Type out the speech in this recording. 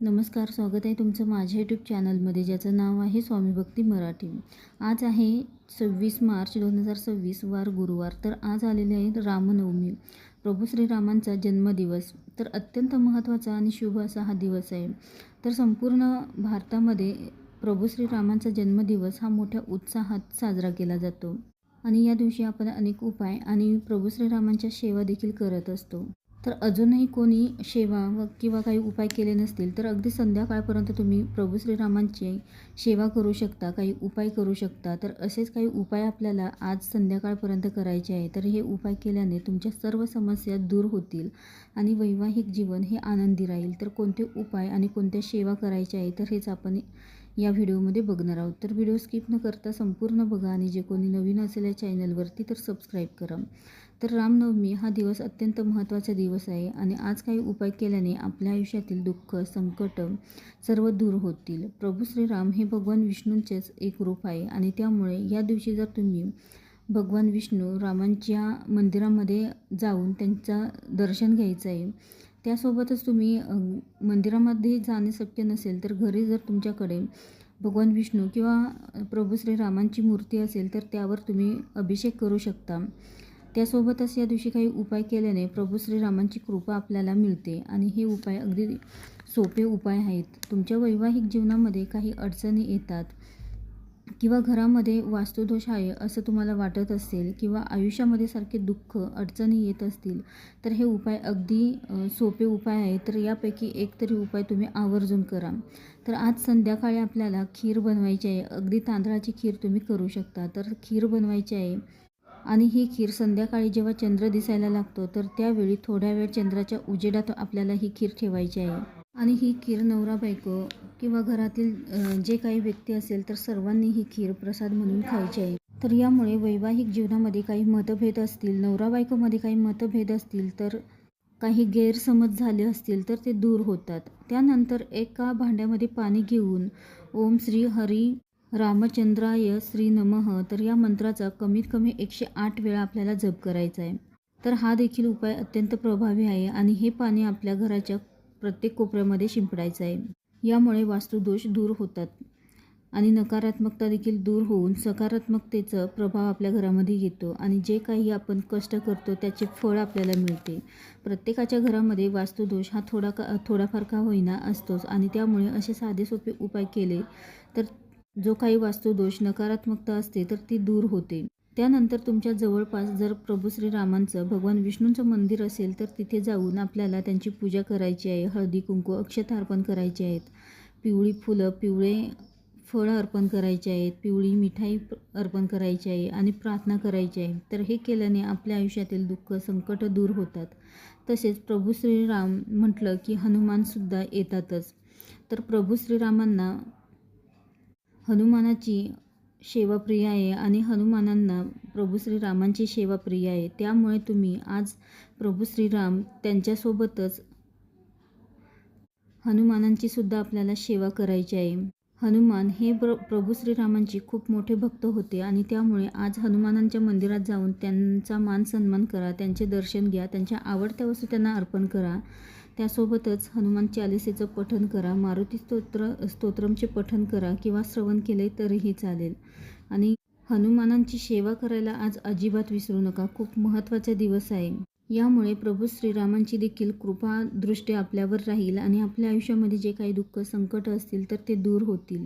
नमस्कार, स्वागत आहे तुमचं माझ्या यूट्यूब चॅनलमध्ये, ज्याचं नाव आहे स्वामी भक्ती मराठी. आज आहे 26 मार्च 2026, वार गुरुवार. तर आज आलेले आहे रामनवमी, प्रभू श्रीरामांचा जन्मदिवस. तर अत्यंत महत्त्वाचा आणि शुभ असा हा दिवस आहे. तर संपूर्ण भारतामध्ये प्रभू श्रीरामांचा जन्मदिवस हा मोठ्या उत्साहात साजरा केला जातो आणि या दिवशी आपण अनेक उपाय आणि प्रभू श्रीरामांच्या सेवा देखील करत असतो. तर अजूनही कोणी सेवा किंवा काही उपाय केले नसतील तर अगदी संध्याकाळपर्यंत तुम्ही प्रभू श्रीरामांची सेवा करू शकता, काही उपाय करू शकता. तर असेच काही उपाय आपल्याला आज संध्याकाळपर्यंत करायचे आहे. तर हे उपाय केल्याने तुमच्या सर्व समस्या दूर होतील आणि वैवाहिक जीवन हे आनंदी राहील. तर कोणते उपाय आणि कोणत्या सेवा करायच्या आहे तर हेच आपण या व्हिडिओमध्ये बघणार आहोत. तर व्हिडिओ स्किप न करता संपूर्ण बघा आणि जे कोणी नवीन असेल या चॅनलवरती तर सबस्क्राईब करा. तर रामनवमी हा दिवस अत्यंत महत्त्वाचा दिवस आहे आणि आज काही उपाय केल्याने आपल्या आयुष्यातील दुःख, संकट सर्व दूर होतील. प्रभू श्रीराम हे भगवान विष्णूंचेच एक रूप आहे आणि त्यामुळे या दिवशी जर तुम्ही भगवान विष्णू रामांच्या मंदिरामध्ये जाऊन त्यांचं दर्शन घ्यायचं आहे. त्यासोबतच तुम्ही मंदिरामध्ये जाणे शक्य नसेल तर घरी जर तुमच्याकडे भगवान विष्णू किंवा प्रभू श्रीरामांची मूर्ती असेल तर त्यावर तुम्ही अभिषेक करू शकता. त्यासोबतच या दिवशी काही उपाय केल्याने प्रभू श्रीरामांची कृपा आपल्याला मिळते आणि हे उपाय अगदी सोपे उपाय आहेत. तुमच्या वैवाहिक जीवनामध्ये काही अडचणी येतात किंवा घरामध्ये वास्तुदोष आहे असं तुम्हाला वाटत असेल किंवा आयुष्यामध्ये सारखे दुःख, अडचणी येत असतील तर हे उपाय अगदी सोपे उपाय आहेत. तर यापैकी एक तरी उपाय तुम्ही आवर्जून करा. तर आज संध्याकाळी आपल्याला खीर बनवायची आहे. अगदी तांदळाची खीर तुम्ही करू शकता. तर खीर बनवायची आहे आणि ही खीर संध्याकाळी जेव्हा चंद्र दिसायला लागतो तर त्यावेळी थोड्या वेळ चंद्राच्या उजेडात आपल्याला ही खीर ठेवायची आहे आणि ही खीर नवरा बायको किंवा घरातील जे काही व्यक्ती असेल तर सर्वांनी ही खीर प्रसाद म्हणून खायची आहे. तर यामुळे वैवाहिक जीवनामध्ये काही मतभेद असतील, नवरा बायकोमध्ये काही मतभेद असतील, तर काही गैरसमज झाले असतील तर ते दूर होतात. त्यानंतर एका भांड्यामध्ये पाणी घेऊन ओम श्री हरी रामचंद्राय श्री नमः तर या मंत्राचा कमीत कमी 108 वेळा आपल्याला जप करायचा आहे. तर हा देखील उपाय अत्यंत प्रभावी आहे आणि हे पाणी आपल्या घराच्या प्रत्येक कोपऱ्यामध्ये शिंपडायचं आहे. यामुळे वास्तुदोष दूर होतात आणि नकारात्मकता देखील दूर होऊन सकारात्मकतेचा प्रभाव आपल्या घरामध्ये येतो आणि जे काही आपण कष्ट करतो त्याचे फळ आपल्याला मिळते. प्रत्येकाच्या घरामध्ये वास्तुदोष हा थोडाफार का होईना असतोच आणि त्यामुळे असे साधे सोपे उपाय केले तर जो काही वास्तुदोष, नकारात्मकता असते तर ती दूर होते. त्यानंतर तुमच्या जवळपास जर प्रभू श्रीरामांचं, भगवान विष्णूंचं मंदिर असेल तर तिथे जाऊन आपल्याला त्यांची पूजा करायची आहे. हळदी कुंकू, अक्षता अर्पण करायचे आहेत. पिवळी फुलं, पिवळे फळं अर्पण करायचे आहेत. पिवळी मिठाई अर्पण करायची आहे आणि प्रार्थना करायची आहे. तर हे केल्याने आपल्या आयुष्यातील दुःख, संकट दूर होतात. तसेच प्रभू श्रीराम म्हटलं की हनुमानसुद्धा येतातच. तर प्रभू श्रीरामांना हनुमानाची सेवा प्रिय आहे आणि हनुमानांना प्रभू श्रीरामांची सेवा प्रिय आहे. त्यामुळे तुम्ही आज प्रभू श्रीराम त्यांच्यासोबतच हनुमानांची सुद्धा आपल्याला सेवा करायची आहे. हनुमान हे प्रभू श्रीरामांची खूप मोठे भक्त होते आणि त्यामुळे आज हनुमानांच्या मंदिरात जाऊन त्यांचा मान सन्मान करा, त्यांचे दर्शन घ्या, त्यांच्या आवडत्या वस्तू त्यांना अर्पण करा. त्यासोबतच हनुमान चालीसेचं पठण करा, मारुती स्तोत्रमचे पठण करा किंवा श्रवण केले तरीही चालेल. आणि हनुमानांची सेवा करायला आज अजिबात विसरू नका. खूप महत्त्वाचा दिवस आहे. यामुळे प्रभू श्रीरामांची देखील कृपा दृष्टी आपल्यावर राहील आणि आपल्या आयुष्यामध्ये जे काही दुःख, संकट असतील तर ते दूर होतील.